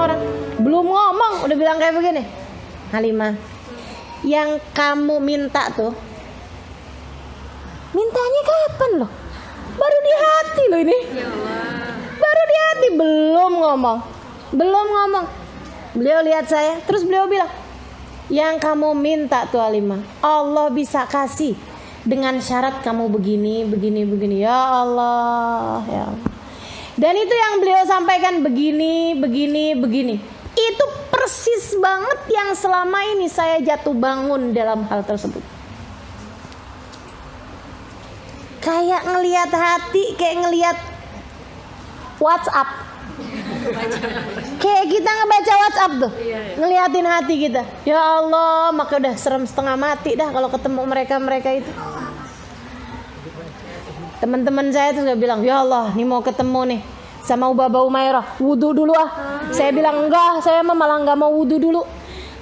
orang. Belum ngomong udah bilang kayak begini. Halimah, yang kamu minta tuh, mintanya kapan loh? Baru di hati loh ini. Baru di hati, belum ngomong. Beliau lihat saya, terus beliau bilang, yang kamu minta tuh Halimah, Allah bisa kasih dengan syarat kamu begini. Ya Allah, ya Allah. Dan itu yang beliau sampaikan begini. Itu persis banget yang selama ini saya jatuh bangun dalam hal tersebut. Kayak ngelihat hati, kayak ngelihat WhatsApp. Kayak kita ngebaca WhatsApp tuh, ngeliatin hati kita. Ya Allah, maka udah serem setengah mati dah kalau ketemu mereka itu. Teman-teman saya tuh gak bilang, ya Allah, nih mau ketemu nih sama Ubaba Umairah, wudu dulu ah. Saya bilang enggak, saya malah nggak mau wudu dulu.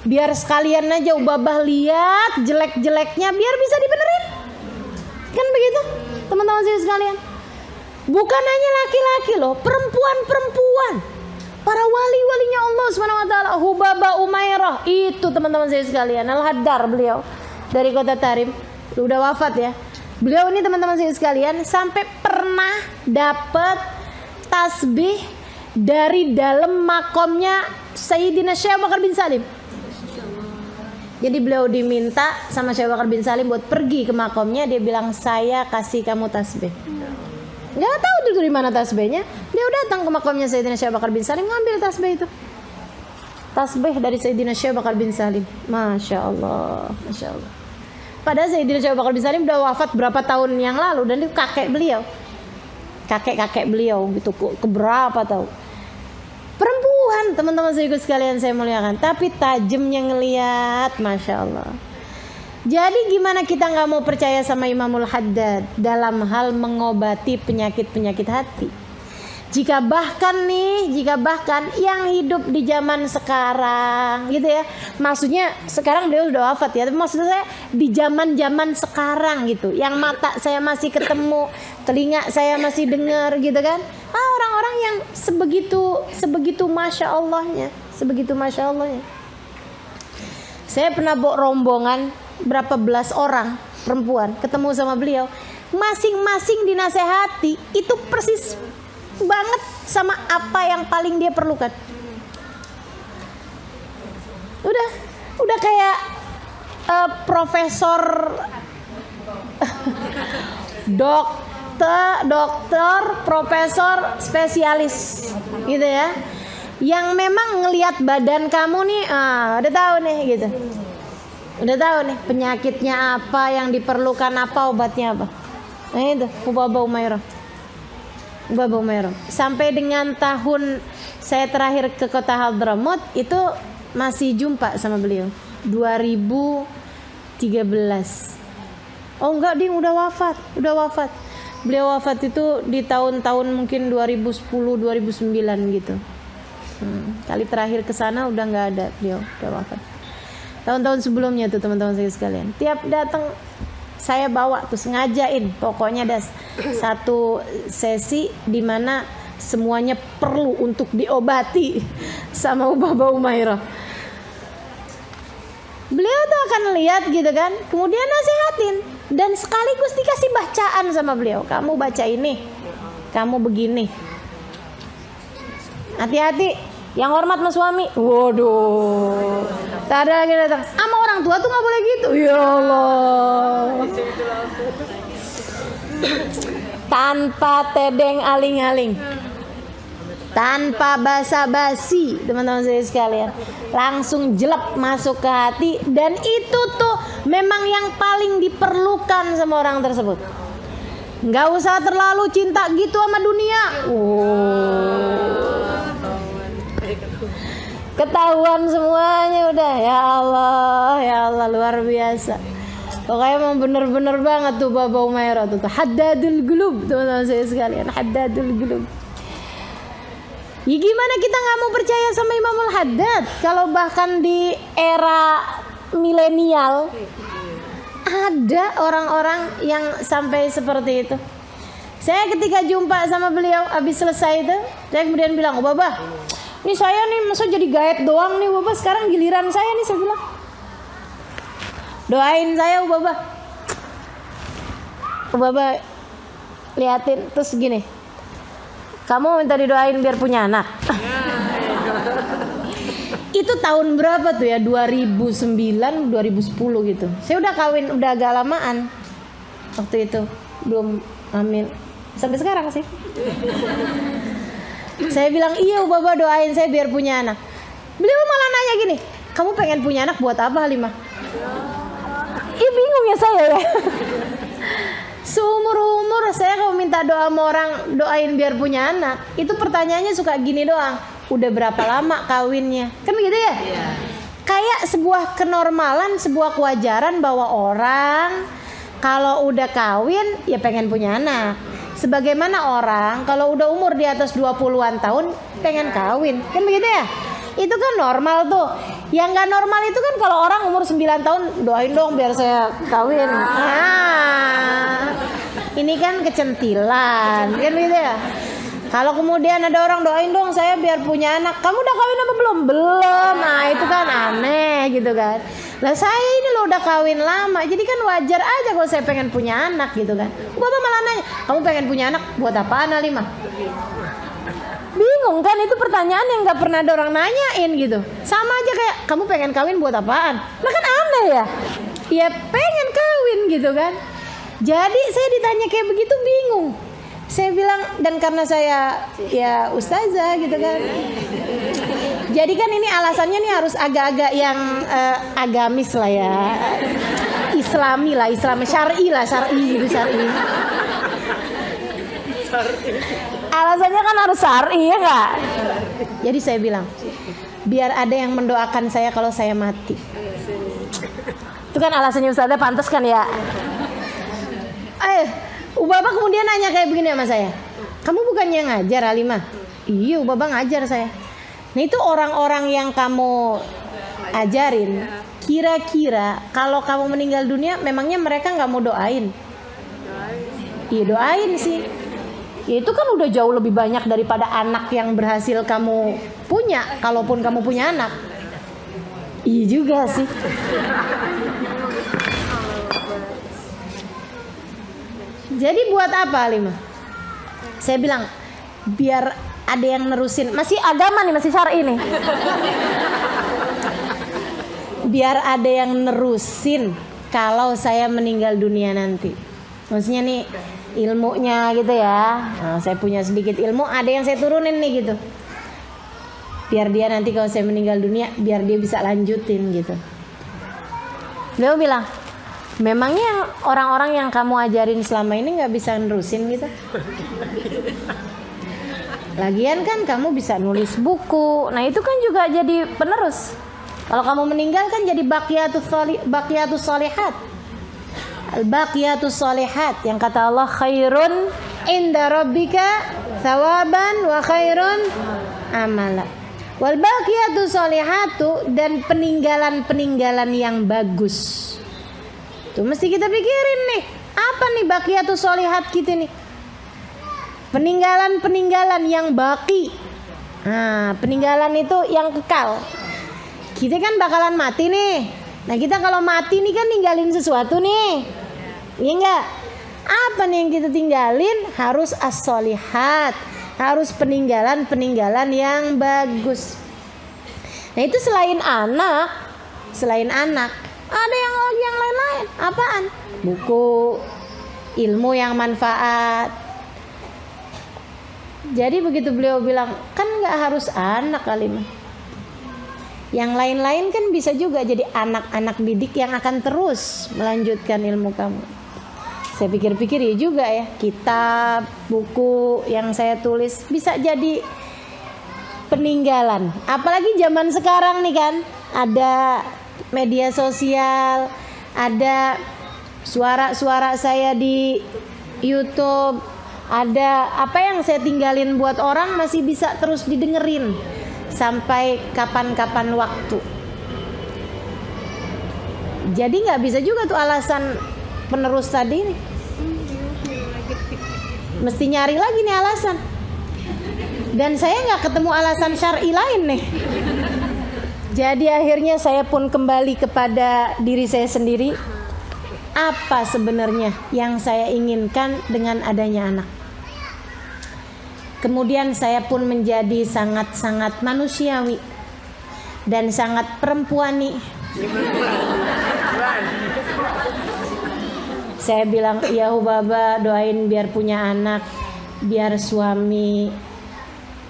Biar sekalian aja Ubabah lihat jelek-jeleknya, biar bisa dibenerin. Kan begitu, teman-teman saya sekalian. Bukan hanya laki-laki loh, perempuan-perempuan, para wali-walinya Allah SWT. Ubaba Umairah itu teman-teman saya sekalian, Al-Haddar beliau dari kota Tarim, udah wafat ya. Beliau ini teman-teman saya sekalian sampai pernah dapat tasbih dari dalam makomnya Sayyidina Syekh Bakar bin Salim. Jadi beliau diminta sama Syekh Bakar bin Salim buat pergi ke makomnya. Dia bilang, saya kasih kamu tasbih. Gak tahu tuh dari mana tasbihnya. Dia datang ke makomnya Sayyidina Syekh Bakar bin Salim, ngambil tasbih itu. Tasbih dari Sayyidina Syekh Bakar bin Salim. Masya Allah. Padahal Sayyidina Syekh Bakar bin Salim udah wafat berapa tahun yang lalu, dan itu kakek beliau. Kakek beliau gitu, keberapa tahu. Perempuan, teman-teman saya sekalian saya muliakan, tapi tajamnya ngelihat, Masya Allah. Jadi gimana kita nggak mau percaya sama Imamul Haddad dalam hal mengobati penyakit-penyakit hati? Jika bahkan yang hidup di zaman sekarang gitu ya, maksudnya sekarang beliau sudah wafat ya, tapi maksudnya saya di zaman sekarang gitu, yang mata saya masih ketemu, telinga saya masih dengar gitu kan, orang-orang yang sebegitu masya Allahnya. Saya pernah bawa rombongan berapa belas orang perempuan ketemu sama beliau, masing-masing dinasehati itu persis banget sama apa yang paling dia perlukan. Udah kayak profesor dokter profesor spesialis gitu ya, yang memang ngelihat badan kamu nih, udah tahu nih gitu, udah tahu nih penyakitnya apa, yang diperlukan apa, obatnya apa. Nah itu Ubaba Umairah. Sampai dengan tahun saya terakhir ke kota Hadramaut itu masih jumpa sama beliau 2013. Oh enggak, dia udah wafat. Beliau wafat itu di tahun-tahun mungkin 2010 2009 gitu. Kali terakhir ke sana udah nggak ada, beliau udah wafat. Tahun-tahun sebelumnya tuh teman-teman saya sekalian, tiap datang saya bawa tuh, sengajain, pokoknya ada satu sesi di mana semuanya perlu untuk diobati sama Ubaba Umairah. Beliau tuh akan lihat gitu kan, kemudian nasihatin, dan sekaligus dikasih bacaan sama beliau. Kamu baca ini, kamu begini, hati-hati, yang hormat sama suami. Waduh, tak ada lagi datang. Sama orang tua tuh nggak boleh gitu. Ya Allah. Tanpa tedeng aling-aling, tanpa basa-basi, teman-teman saya sekalian, langsung jelek masuk ke hati. Dan itu tuh memang yang paling diperlukan sama orang tersebut. Nggak usah terlalu cinta gitu sama dunia. Ketahuan semuanya udah. Ya Allah, luar biasa. Pokoknya emang bener-bener banget tuh Ubaba Umairah tuh Haddadul Qulub, teman-teman saya sekalian, Haddadul Qulub. Ya gimana kita nggak mau percaya sama Imamul Haddad kalau bahkan di era milenial ada orang-orang yang sampai seperti itu. Saya ketika jumpa sama beliau habis selesai itu, saya kemudian bilang, Ubaba, Nih saya nih masa jadi gaet doang nih Bapak, sekarang giliran saya nih, saya bilang. Doain saya Bapak. Bapak liatin terus gini. Kamu minta didoain biar punya anak. Itu tahun berapa tuh ya? 2009, 2010 gitu. Saya udah kawin, udah agak lamaan. Waktu itu belum hamil. Sampai sekarang sih. Saya bilang, iya Bapak doain saya biar punya anak. Beliau malah nanya gini, kamu pengen punya anak buat apa Halimah? Ih bingung ya saya ya. Seumur-umur saya kalau minta doa sama orang, doain biar punya anak, itu pertanyaannya suka gini doang, udah berapa lama kawinnya? Kan begitu ya? Iya. Kayak sebuah kenormalan, sebuah kewajaran bahwa orang kalau udah kawin ya pengen punya anak. Sebagaimana orang kalau udah umur di atas 20-an tahun pengen kawin. Kan begitu ya? Itu kan normal tuh. Yang gak normal itu kan kalau orang umur 9 tahun, doain dong biar saya kawin. Ini kan kecentilan, kan begitu ya? Kalau kemudian ada orang doain dong saya biar punya anak, kamu udah kawin apa belum? Belum. Nah itu kan aneh gitu kan. Lah saya ini loh udah kawin lama, jadi kan wajar aja kalau saya pengen punya anak gitu kan. Bapak malah nanya, kamu pengen punya anak buat apaan Halimah? Bingung kan, itu pertanyaan yang gak pernah ada orang nanyain gitu. Sama aja kayak, kamu pengen kawin buat apaan? Nah kan aneh ya. Ya pengen kawin gitu kan. Jadi saya ditanya kayak begitu bingung. Saya bilang, dan karena saya ya ustazah gitu kan. Jadi kan ini alasannya nih harus agak-agak yang agamis lah ya. Islami lah, Islami syar'i lah, syar'i gitu, syar'i. Alasannya kan harus syar'i ya enggak? Jadi saya bilang, biar ada yang mendoakan saya kalau saya mati. Itu kan alasannya ustazah, pantas kan ya? Bapak kemudian nanya kayak begini sama saya, kamu bukannya ngajar Halimah? Iya Bapak ngajar saya. Nah itu orang-orang yang kamu ajarin, kira-kira kalau kamu meninggal dunia memangnya mereka gak mau doain? Iya doain sih. Ya itu kan udah jauh lebih banyak daripada anak yang berhasil kamu punya, kalaupun kamu punya anak. Iya juga sih. Jadi buat apa Halimah? Saya bilang biar ada yang nerusin. Masih agama nih, masih syar'i nih. Biar ada yang nerusin kalau saya meninggal dunia nanti. Maksudnya nih ilmunya gitu ya. Nah, saya punya sedikit ilmu, ada yang saya turunin nih gitu. Biar dia nanti kalau saya meninggal dunia, biar dia bisa lanjutin gitu. Beliau bilang, memangnya orang-orang yang kamu ajarin selama ini gak bisa nerusin gitu? Lagian kan kamu bisa nulis buku. Nah itu kan juga jadi penerus. Kalau kamu meninggal kan jadi baqiyatus shalihat. Al-baqiyatus shalihat, yang kata Allah khairun inda rabbika thawaban wa khairun amala. Wal baqiyatus shalihatu, dan peninggalan-peninggalan yang bagus. Tuh mesti kita pikirin nih, apa nih baqiyatus shalihat kita nih? Peninggalan-peninggalan yang baki. Nah, peninggalan itu yang kekal. Kita kan bakalan mati nih. Nah, kita kalau mati nih kan ninggalin sesuatu nih. Iya enggak? Apa nih yang kita tinggalin? Harus as-shalihat. Harus peninggalan-peninggalan yang bagus. Nah, itu selain anak, ada yang lain-lain. Apaan? Buku, ilmu yang manfaat. Jadi begitu beliau bilang, kan gak harus anak Halimah. Yang lain-lain kan bisa juga jadi anak-anak didik yang akan terus melanjutkan ilmu kamu. Saya pikir-pikir ya juga ya, kitab, buku yang saya tulis bisa jadi peninggalan. Apalagi zaman sekarang nih kan, ada media sosial, ada suara-suara saya di YouTube, ada apa yang saya tinggalin buat orang masih bisa terus didengerin sampai kapan-kapan waktu. Jadi nggak bisa juga tuh alasan penerus tadi nih. Mesti nyari lagi nih alasan. Dan saya nggak ketemu alasan syar'i lain nih. Jadi akhirnya saya pun kembali kepada diri saya sendiri. Apa sebenarnya yang saya inginkan dengan adanya anak? Kemudian saya pun menjadi sangat-sangat manusiawi dan sangat perempuani. Saya bilang, ya Baba, doain biar punya anak, biar suami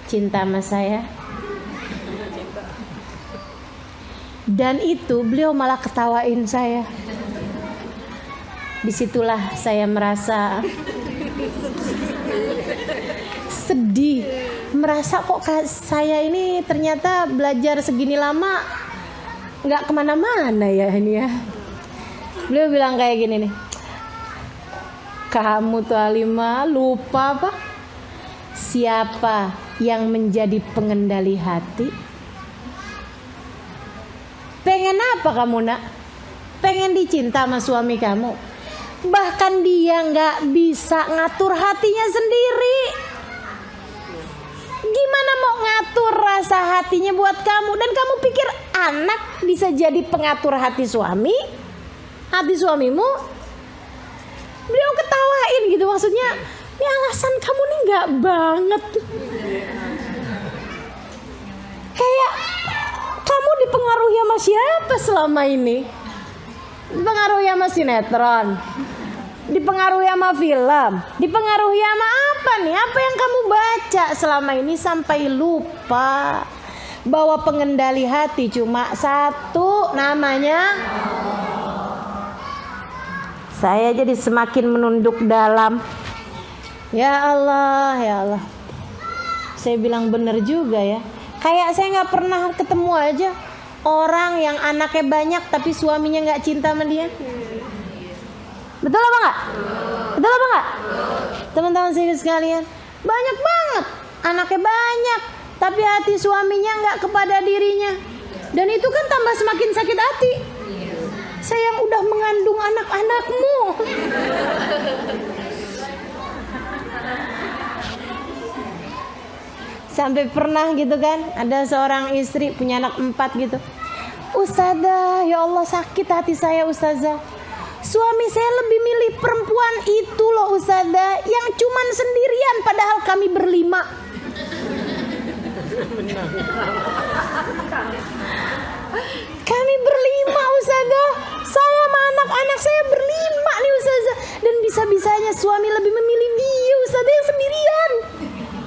cinta sama saya. Dan itu beliau malah ketawain saya. Disitulah saya merasa sedih, merasa kok saya ini ternyata belajar segini lama nggak kemana-mana ya ini ya. Beliau bilang kayak gini nih, kamu tuh Halimah lupa apa? Siapa yang menjadi pengendali hati? Pengen apa kamu nak? Pengen dicinta sama suami kamu. Bahkan dia gak bisa ngatur hatinya sendiri. Gimana mau ngatur rasa hatinya buat kamu? Dan kamu pikir anak bisa jadi pengatur hati suami? Hati suamimu? Beliau ketawain gitu, maksudnya ini alasan kamu nih gak banget. Kayak kamu dipengaruhi sama siapa selama ini? Dipengaruhi sama sinetron, dipengaruhi sama film, dipengaruhi sama apa nih? Apa yang kamu baca selama ini sampai lupa bahwa pengendali hati cuma satu, namanya? Saya jadi semakin menunduk dalam. Ya Allah, ya Allah. Saya bilang bener juga ya. Kayak saya nggak pernah ketemu aja orang yang anaknya banyak tapi suaminya nggak cinta sama dia. Betul apa nggak? Betul apa nggak? Teman-teman saya sekalian, banyak banget anaknya banyak tapi hati suaminya nggak kepada dirinya. Dan itu kan tambah semakin sakit hati. Saya yang udah mengandung anak-anakmu. Sampai pernah gitu kan, ada seorang istri punya anak 4 gitu. Ustazah, ya Allah sakit hati saya Ustazah. Suami saya lebih milih perempuan itu loh Ustazah, yang cuman sendirian padahal kami berlima. Kami berlima Ustazah. Saya sama anak-anak saya berlima nih Ustazah. Dan bisa-bisanya suami lebih memilih dia Ustazah yang sendirian.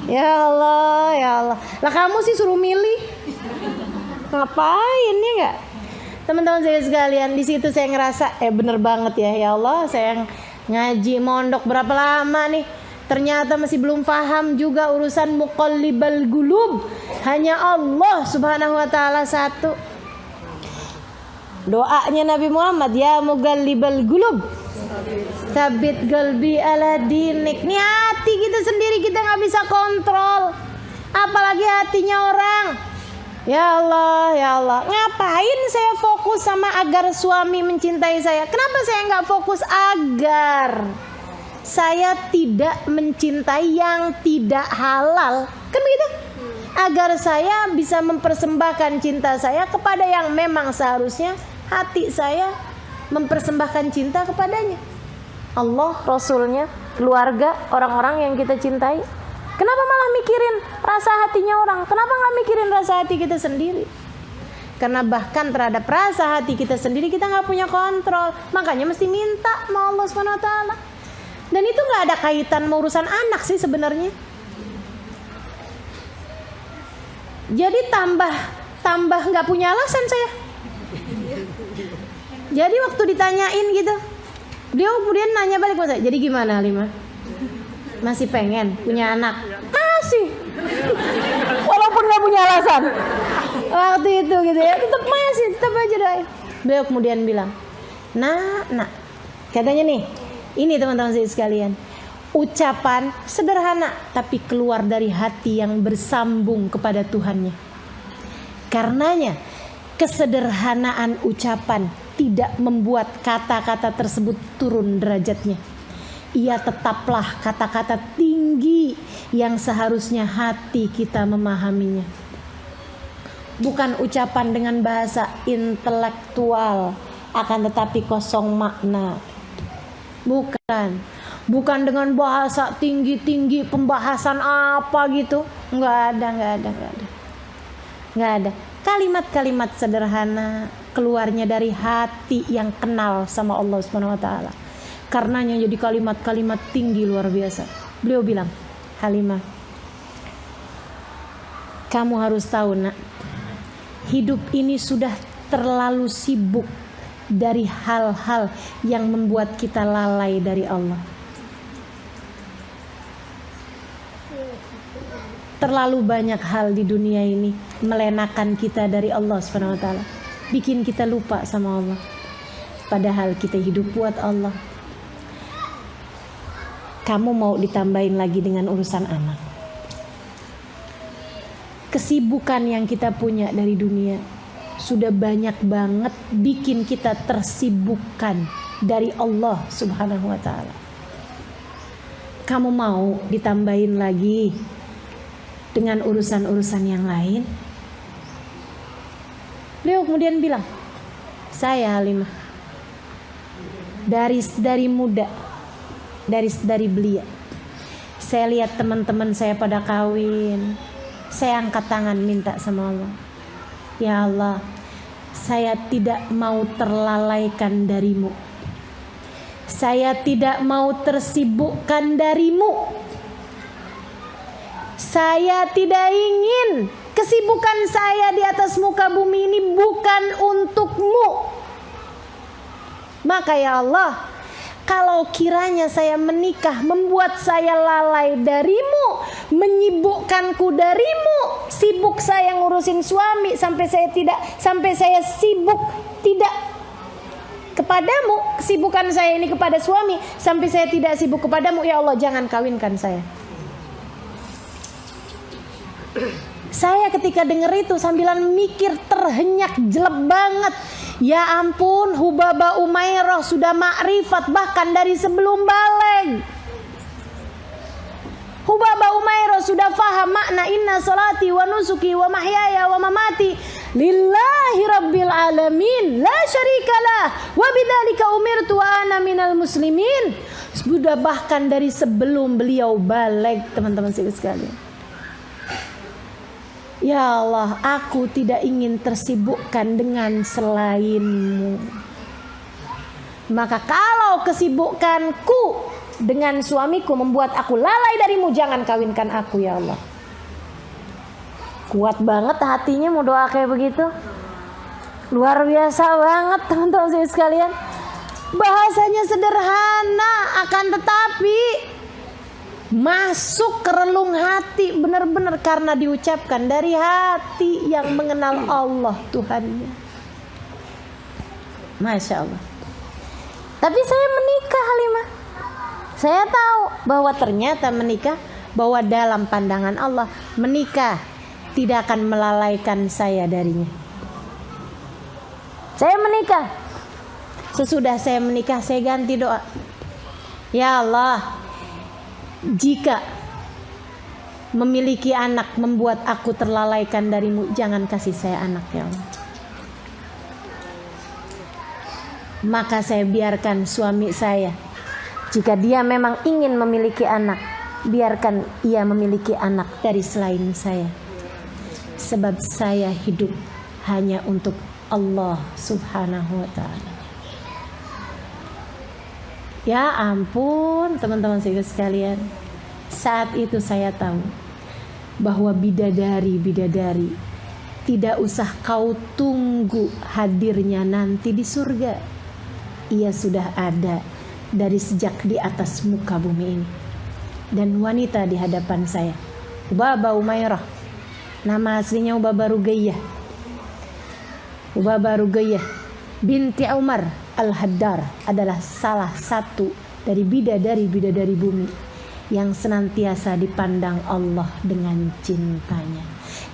Ya Allah, ya Allah. Lah kamu sih suruh milih. Ngapain ya enggak? Teman-teman saya sekalian, di situ saya ngerasa bener banget ya. Ya Allah, saya ngaji mondok berapa lama nih? Ternyata masih belum paham juga urusan muqallibal qulub. Hanya Allah Subhanahu wa taala satu. Doanya Nabi Muhammad, ya muqallibal qulub, sabit qalbi ala dinik. Nih hati kita sendiri kita nggak bisa kontrol, apalagi hatinya orang. Ya Allah, ya Allah. Ngapain saya fokus sama agar suami mencintai saya? Kenapa saya nggak fokus agar saya tidak mencintai yang tidak halal? Kan begitu? Agar saya bisa mempersembahkan cinta saya kepada yang memang seharusnya hati saya mempersembahkan cinta kepadanya. Allah, Rasulnya, keluarga, orang-orang yang kita cintai. Kenapa malah mikirin rasa hatinya orang? Kenapa nggak mikirin rasa hati kita sendiri? Karena bahkan terhadap rasa hati kita sendiri kita nggak punya kontrol. Makanya mesti minta sama Allah Subhanahu Wa Taala. Dan itu nggak ada kaitan sama urusan anak sih sebenarnya. Jadi tambah nggak punya alasan saya. Jadi waktu ditanyain gitu, dia kemudian nanya balik ke saya, jadi gimana Halimah? Masih pengen punya anak? Masih. Walaupun gak punya alasan waktu itu gitu ya, tetap aja doain. Beliau kemudian bilang, nak, katanya nih, ini teman-teman saya sekalian, ucapan sederhana tapi keluar dari hati yang bersambung kepada Tuhannya. Karenanya kesederhanaan ucapan tidak membuat kata-kata tersebut turun derajatnya. ia tetaplah kata-kata tinggi yang seharusnya hati kita memahaminya. Bukan ucapan dengan bahasa intelektual, akan tetapi kosong makna. Bukan dengan bahasa tinggi-tinggi, pembahasan apa gitu. Nggak ada. Kalimat-kalimat sederhana keluarnya dari hati yang kenal sama Allah Subhanahu wa taala. Karenanya jadi kalimat-kalimat tinggi luar biasa. Beliau bilang, Halimah, kamu harus tahu nak, hidup ini sudah terlalu sibuk dari hal-hal yang membuat kita lalai dari Allah. Terlalu banyak hal di dunia ini melenakan kita dari Allah Subhanahu wa taala, bikin kita lupa sama Allah. Padahal kita hidup buat Allah. Kamu mau ditambahin lagi dengan urusan anak. Kesibukan yang kita punya dari dunia sudah banyak banget bikin kita tersibukkan dari Allah Subhanahu wa taala. Kamu mau ditambahin lagi dengan urusan-urusan yang lain? Beliau kemudian bilang, saya Halimah dari muda, dari belia, saya lihat teman-teman saya pada kawin, saya angkat tangan minta sama Allah, ya Allah, saya tidak mau terlalaikan darimu, saya tidak mau tersibukkan darimu. Saya tidak ingin kesibukan saya di atas muka bumi ini bukan untukmu. Maka ya Allah, kalau kiranya saya menikah membuat saya lalai darimu, menyibukkanku darimu, sibuk saya ngurusin suami sampai saya sibuk tidak kepadamu, kesibukan saya ini kepada suami sampai saya tidak sibuk kepadamu, ya Allah jangan kawinkan saya. Saya ketika dengar itu sambilan mikir terhenyak jelek banget. Ya ampun, Hubabah Umairah sudah makrifat bahkan dari sebelum baligh. Hubabah Umairah sudah faham makna inna salati wa nusuki wa mahyaya wa mamati lillahi rabbil alamin la syarikalah wa bidzalika umirtu wa ana minal muslimin. Sudah bahkan dari sebelum beliau baligh, teman-teman sekalian. Ya Allah, aku tidak ingin tersibukkan dengan selainmu. Maka kalau kesibukanku dengan suamiku membuat aku lalai darimu, jangan kawinkan aku ya Allah. Kuat banget hatinya mau doa kayak begitu. Luar biasa banget teman-teman sekalian. Bahasanya sederhana akan tetapi masuk ke relung hati benar-benar karena diucapkan dari hati yang mengenal Allah Tuhannya. Masya Allah. Tapi saya menikah Halimah. Saya tahu bahwa ternyata menikah, bahwa dalam pandangan Allah menikah tidak akan melalaikan saya darinya. Saya menikah. Sesudah saya menikah saya ganti doa. Ya Allah, jika memiliki anak membuat aku terlalaikan darimu, jangan kasih saya anak ya Allah. Maka saya biarkan suami saya, jika dia memang ingin memiliki anak, biarkan ia memiliki anak dari selain saya. Sebab saya hidup hanya untuk Allah Subhanahu wa ta'ala. Ya ampun teman-teman sekalian, saat itu saya tahu bahwa bidadari tidak usah kau tunggu hadirnya nanti di surga. Ia sudah ada dari sejak di atas muka bumi ini. Dan wanita di hadapan saya, Hubabah Umairah, nama aslinya Hubabah Rugayyah. Hubabah Rugayyah binti Umar Al-Haddar adalah salah satu dari bidadari bumi yang senantiasa dipandang Allah dengan cintanya.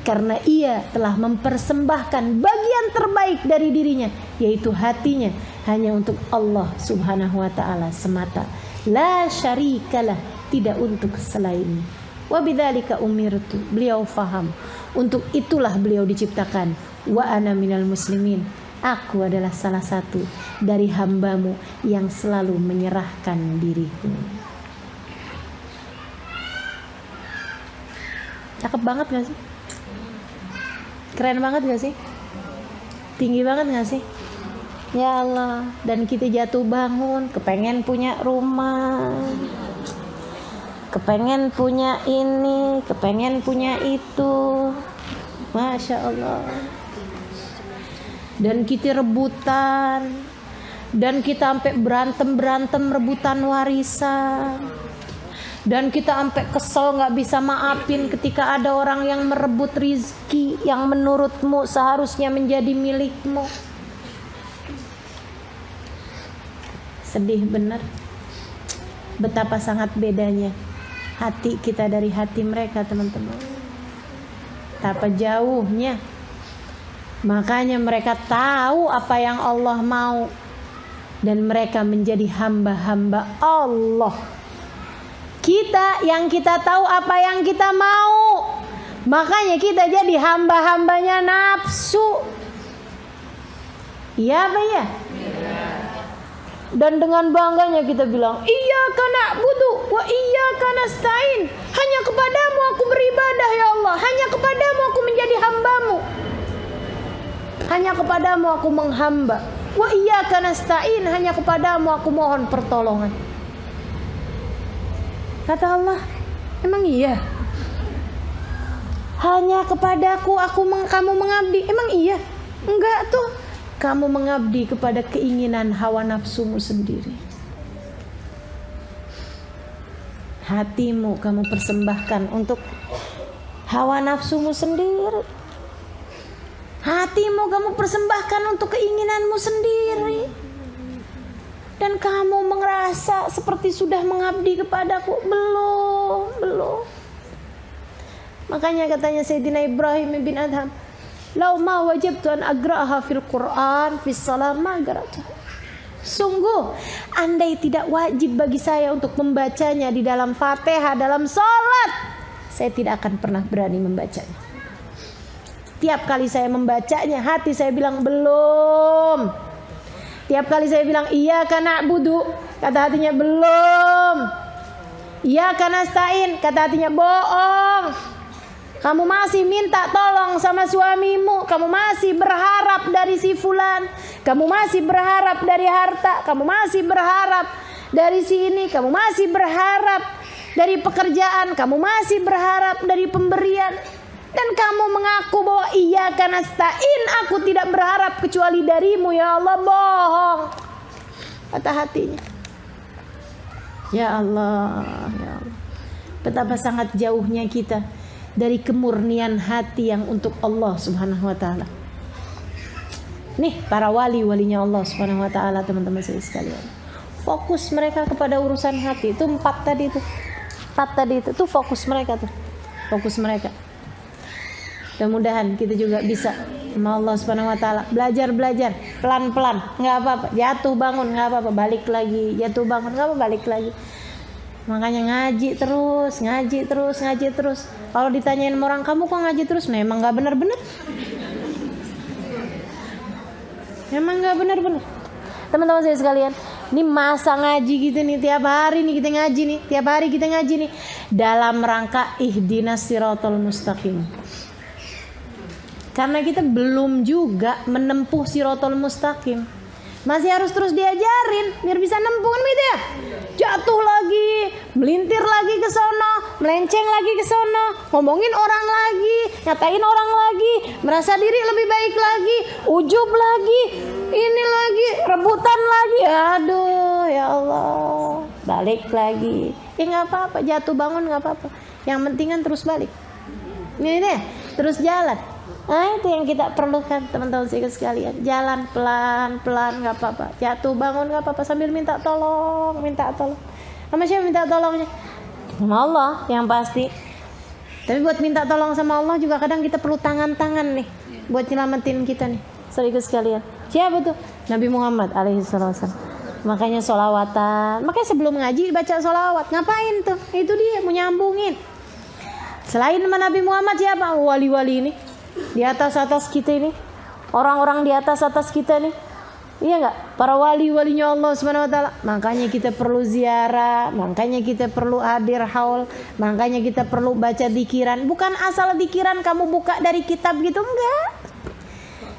Karena ia telah mempersembahkan bagian terbaik dari dirinya, yaitu hatinya, hanya untuk Allah Subhanahu wa ta'ala semata. la syarikalah, tidak untuk selain. Wa bidzalika umirtu, beliau faham, untuk itulah beliau diciptakan. Wa ana minal muslimin, aku adalah salah satu dari hambamu yang selalu menyerahkan diriku. Cakep banget gak sih? Keren banget gak sih? Tinggi banget gak sih? Ya Allah. Dan kita jatuh bangun, kepengen punya rumah, kepengen punya ini, kepengen punya itu. Masya Allah. Dan kita rebutan, dan kita sampai berantem rebutan warisan, dan kita sampai kesel gak bisa maafin ketika ada orang yang merebut rizki yang menurutmu seharusnya menjadi milikmu. Sedih benar. Betapa sangat bedanya hati kita dari hati mereka, teman-teman. Betapa jauhnya. Makanya mereka tahu apa yang Allah mau, dan mereka menjadi hamba-hamba Allah. Kita yang kita tahu apa yang kita mau, makanya kita jadi hamba-hambanya nafsu. Iya apa ya? Dan dengan bangganya kita bilang, iyyaka na'budu wa iyyaka nasta'in. Hanya kepadamu aku beribadah ya Allah, hanya kepadamu aku menjadi hambamu, hanya kepadamu aku menghamba. Wa iyyaka nasta'in, hanya kepadamu aku mohon pertolongan. Kata Allah, emang iya? Hanya kepadaku kamu mengabdi, emang iya? Enggak tuh, kamu mengabdi kepada keinginan hawa nafsumu sendiri. Hatimu kamu persembahkan untuk hawa nafsumu sendiri. Hatimu kamu persembahkan untuk keinginanmu sendiri. Dan kamu merasa seperti sudah mengabdi kepadaku. Belum. Makanya katanya Sayyidina Ibrahim bin Adham, lau ma wajibtu an agraha fil Quran fis salam ma garatu. Sungguh andai tidak wajib bagi saya untuk membacanya di dalam Fatihah dalam salat, saya tidak akan pernah berani membacanya. Tiap kali saya membacanya, hati saya bilang belum. Tiap kali saya bilang iyyaka na'budu, kata hatinya belum. Iyyaka nasta'in, kata hatinya bohong. Kamu masih minta tolong sama suamimu, kamu masih berharap dari si fulan, kamu masih berharap dari harta, kamu masih berharap dari sini, kamu masih berharap dari pekerjaan, kamu masih berharap dari pemberian. Dan kamu mengaku bahwa iyyaka nasta'in, aku tidak berharap kecuali darimu ya Allah. Bohong, kata hatinya. Ya Allah, ya Allah. Betapa sangat jauhnya kita dari kemurnian hati yang untuk Allah Subhanahu wa taala. Nih para wali-walinya Allah Subhanahu wa taala, teman-teman saya sekalian. Fokus mereka kepada urusan hati. Itu 4 tadi itu fokus mereka tuh. Fokus mereka. Mudah-mudahan kita juga bisa sama Allah Subhanahu wa taala belajar pelan-pelan, enggak apa-apa. Jatuh bangun enggak apa-apa, balik lagi. Jatuh bangun enggak apa-apa, balik lagi. Makanya ngaji terus. Kalau ditanyain orang, kamu kok ngaji terus? Memang enggak benar-benar. Teman-teman saya sekalian, ini masa ngaji gitu nih, tiap hari kita ngaji nih dalam rangka ihdinas siratal mustaqim. Karena kita belum juga menempuh siratal mustaqim, masih harus terus diajarin biar bisa nempuh kan gitu ya. Jatuh lagi, melintir lagi ke sono, melenceng lagi ke sono, ngomongin orang lagi, ngatain orang lagi, merasa diri lebih baik lagi, ujub lagi, ini lagi, rebutan lagi. Aduh ya Allah, balik lagi. Nggak apa-apa, jatuh bangun nggak apa-apa. Yang penting kan terus balik. Ini deh, terus jalan. Nah itu yang kita perlukan teman-teman sekalian. Jalan pelan-pelan gak apa-apa. Jatuh bangun gak apa-apa, sambil minta tolong. Sama siapa minta tolongnya? Sama Allah yang pasti. Tapi buat minta tolong sama Allah juga kadang kita perlu tangan-tangan nih buat nyelamatin kita nih sekalian. Siapa tuh? Nabi Muhammad alaihissalam. Makanya sholawatan. Makanya sebelum ngaji baca sholawat. Ngapain tuh? Itu dia mau nyambungin. Selain Nabi Muhammad siapa? Wali-wali ini di atas kita ini. Orang-orang di atas kita nih. Iya enggak? Para wali-walinya Allah Subhanahu wa taala. Makanya kita perlu ziarah, makanya kita perlu hadir haul, makanya kita perlu baca dikiran. Bukan asal dikiran kamu buka dari kitab gitu, enggak.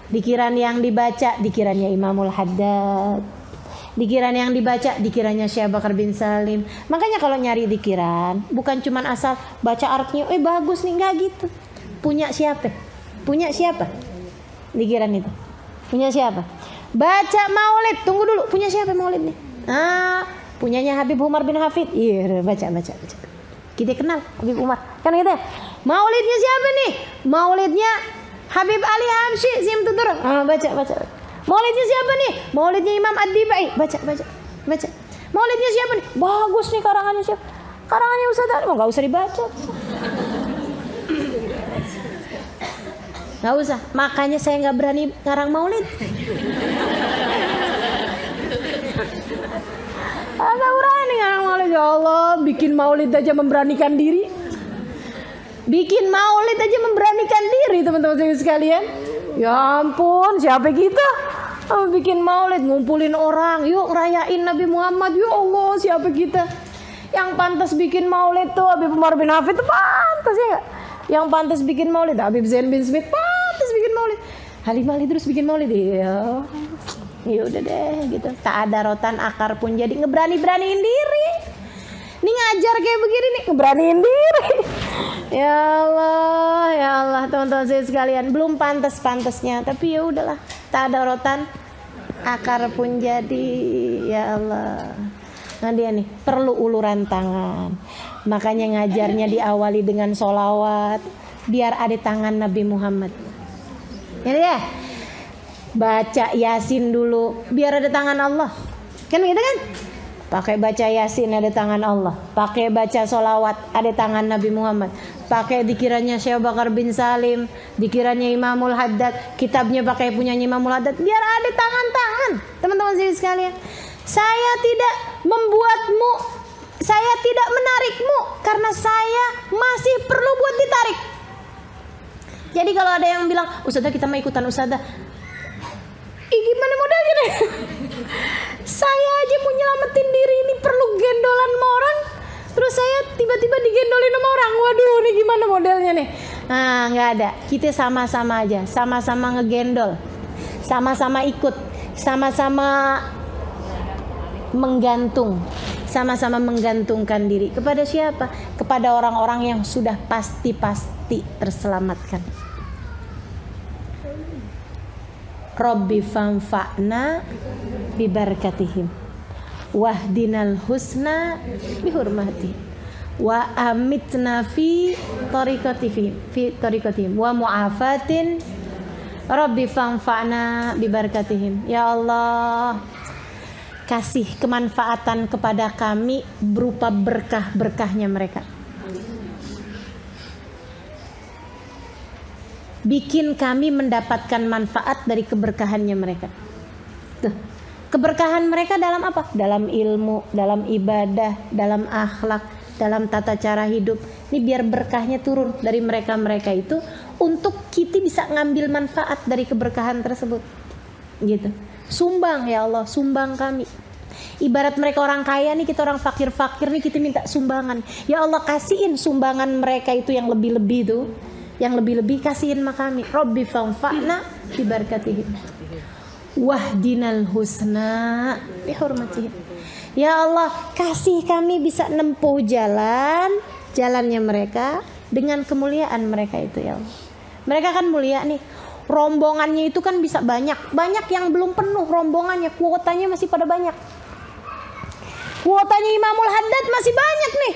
Dikiran yang dibaca, dikirannya Imamul Haddad. Dikiran yang dibaca, dikirannya Syekh Bakar bin Salim. Makanya kalau nyari dikiran, bukan cuma asal baca artinya, bagus nih, enggak gitu. Punya siapa? Punya siapa? Dikiran itu. Punya siapa? Baca maulid, tunggu dulu, punya siapa maulid nih? Punyanya Habib Umar bin Hafid. Iya, baca. Kita kenal Habib Umar, kan gitu ya? Maulidnya siapa nih? Maulidnya Habib Ali Hamsyi Simtutur. Baca. Maulidnya siapa nih? Maulidnya Imam Ad-Dibai. Baca. Maulidnya siapa nih? Bagus nih karangannya siapa? Karangannya Ustaz Ali, enggak usah dibaca. Nggak usah, makanya saya nggak berani ngarang maulid. Nggak berani ngarang maulid. Ya Allah, bikin maulid aja memberanikan diri. Bikin maulid aja memberanikan diri, teman-teman saya sekalian. Ya ampun, siapa kita? Bikin maulid, ngumpulin orang. Yuk rayain Nabi Muhammad. Ya Allah, siapa kita? Yang pantas bikin maulid tuh Habib Umar bin Hafid tuh pantas ya nggak? Yang pantas bikin maulid Habib Zain bin Smith pantas bikin maulid. Halimah terus bikin maulid. Ya udah deh gitu. Tak ada rotan akar pun jadi ngeberaniin diri. Ini ngajar kayak begini nih ngeberaniin diri. Ya Allah teman-teman saya sekalian, belum pantasnya tapi ya udahlah. Tak ada rotan akar pun jadi. Ya Allah. Nah dia nih perlu uluran tangan. Makanya ngajarnya diawali dengan sholawat biar ada tangan Nabi Muhammad. Ya. Baca Yasin dulu biar ada tangan Allah. Kan gitu kan? Pakai baca Yasin ada tangan Allah. Pakai baca sholawat ada tangan Nabi Muhammad. Pakai dikirannya Syekh Bakar bin Salim, dikirannya Imamul Haddad, kitabnya pakai punyanya Imamul Haddad biar ada tangan-tangan. Teman-teman sekalian, saya tidak membuatmu, saya tidak menarikmu karena saya masih perlu buat ditarik. Jadi kalau ada yang bilang, Ustazah kita mau ikutan Ustazah, gimana modalnya nih? Saya aja mau nyelamatin diri ini perlu gendolan sama orang, terus saya tiba-tiba digendolin sama orang. Waduh, ini gimana modelnya nih? Nah, nggak ada. Kita sama-sama aja, sama-sama ngegendol, sama-sama ikut, sama-sama menggantung, sama-sama menggantungkan diri kepada siapa? Kepada orang-orang yang sudah pasti terselamatkan. Rabbi fanfa'na bibarakatihim wahdinal husna bihurmati wa amitna fi tariqatihim wa mu'afatin. Rabbi fanfa'na bibarakatihim. Ya Allah, kasih kemanfaatan kepada kami berupa berkah-berkahnya mereka. Bikin kami mendapatkan manfaat dari keberkahannya mereka. Tuh. Keberkahan mereka dalam apa? Dalam ilmu, dalam ibadah, dalam akhlak, dalam tata cara hidup. Ini biar berkahnya turun dari mereka-mereka itu untuk kita bisa ngambil manfaat dari keberkahan tersebut. Gitu. Sumbang ya Allah, sumbang kami. Ibarat mereka orang kaya nih, kita orang fakir-fakir nih, kita minta sumbangan. Ya Allah, kasihin sumbangan mereka itu yang lebih-lebih tuh. Yang lebih-lebih kasihin sama kami. Rabbi fanfa'na bibarakatihim wahdinal husna bihurmatihim. Ya Allah, kasih kami bisa nempuh jalannya mereka dengan kemuliaan mereka itu ya Allah. Mereka kan mulia nih. Rombongannya itu kan bisa banyak yang belum penuh rombongannya, kuotanya masih pada banyak. Kuotanya Imamul Haddad masih banyak nih.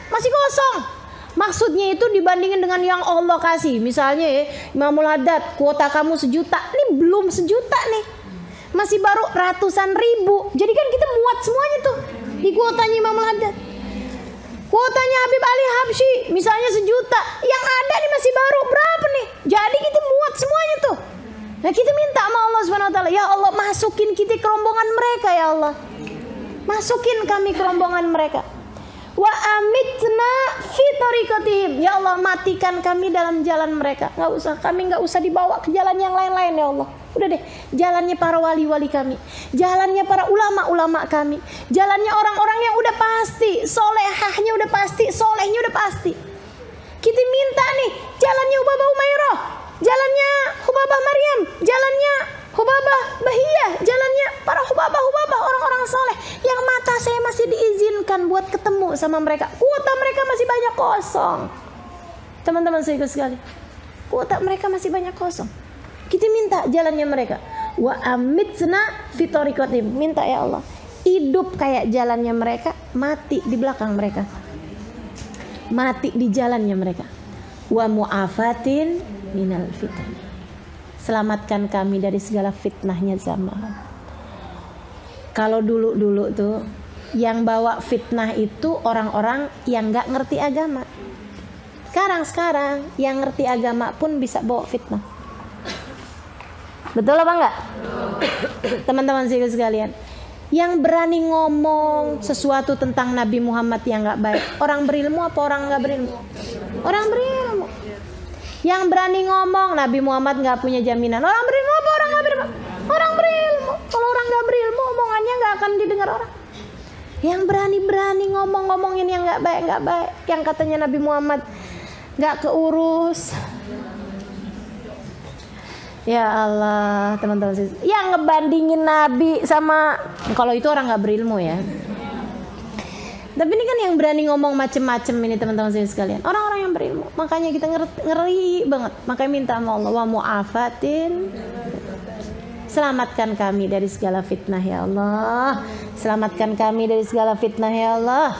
Masih kosong. Maksudnya itu dibandingin dengan yang Allah kasih. Misalnya Imamul Haddad, kuota kamu 1 juta. Ini belum 1 juta nih. Masih baru ratusan ribu. Jadi kan kita muat semuanya tuh di kuotanya Imamul Haddad. Kuotanya Habib Ali Habsyi misalnya 1 juta. Yang ada nih masih baru berapa nih? Jadi kita muat semuanya tuh. Nah kita minta sama Allah SWT, Allah. Ya Allah, masukin kita ke rombongan mereka ya Allah. Masukin kami ke rombongan mereka. Wa amitna fi tariqatihim. Ya Allah, matikan kami dalam jalan mereka. Kami nggak usah dibawa ke jalan yang lain-lain ya Allah. Udah deh, jalannya para wali-wali kami, jalannya para ulama-ulama kami, jalannya orang-orang yang udah pasti, solehahnya udah pasti, solehnya udah pasti. Kita minta nih, jalannya Hubabah Umairah, jalannya Hubabah Maryam, jalannya Hubabah Bahiyah, jalannya para Hubabah, orang-orang soleh yang mata saya masih diizinkan buat ketemu sama mereka. Kuota mereka masih banyak kosong. Teman-teman saya sekali, kuota mereka masih banyak kosong. Kita minta jalannya mereka. Wa amitna fi tariqatihim. Minta ya Allah, hidup kayak jalannya mereka, mati di belakang mereka. Mati di jalannya mereka. Wa mu'afatin minal fitan. Selamatkan kami dari segala fitnahnya zaman. Kalau dulu tuh yang bawa fitnah itu orang-orang yang gak ngerti agama. Sekarang yang ngerti agama pun bisa bawa fitnah. Betul apa enggak? Teman-teman sekalian, yang berani ngomong sesuatu tentang Nabi Muhammad yang gak baik, orang berilmu apa orang gak berilmu? Orang berilmu. Yang berani ngomong Nabi Muhammad gak punya jaminan, orang berilmu apa orang gak berilmu? Orang berilmu. Kalau orang gak berilmu, omongannya gak akan didengar orang. Yang berani-berani ngomongin yang gak baik, yang katanya Nabi Muhammad gak keurus. Ya Allah, teman-teman, yang ngebandingin Nabi sama, kalau itu orang nggak berilmu ya. Tapi ini kan yang berani ngomong macem-macem ini teman-teman sekalian, orang-orang yang berilmu. Makanya kita ngeri banget. Makanya minta sama Allah, wa mu'afatin. Selamatkan kami dari segala fitnah ya Allah. Selamatkan kami dari segala fitnah ya Allah.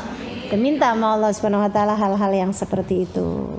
Kita minta sama Allah Subhanahu wa taala hal-hal yang seperti itu.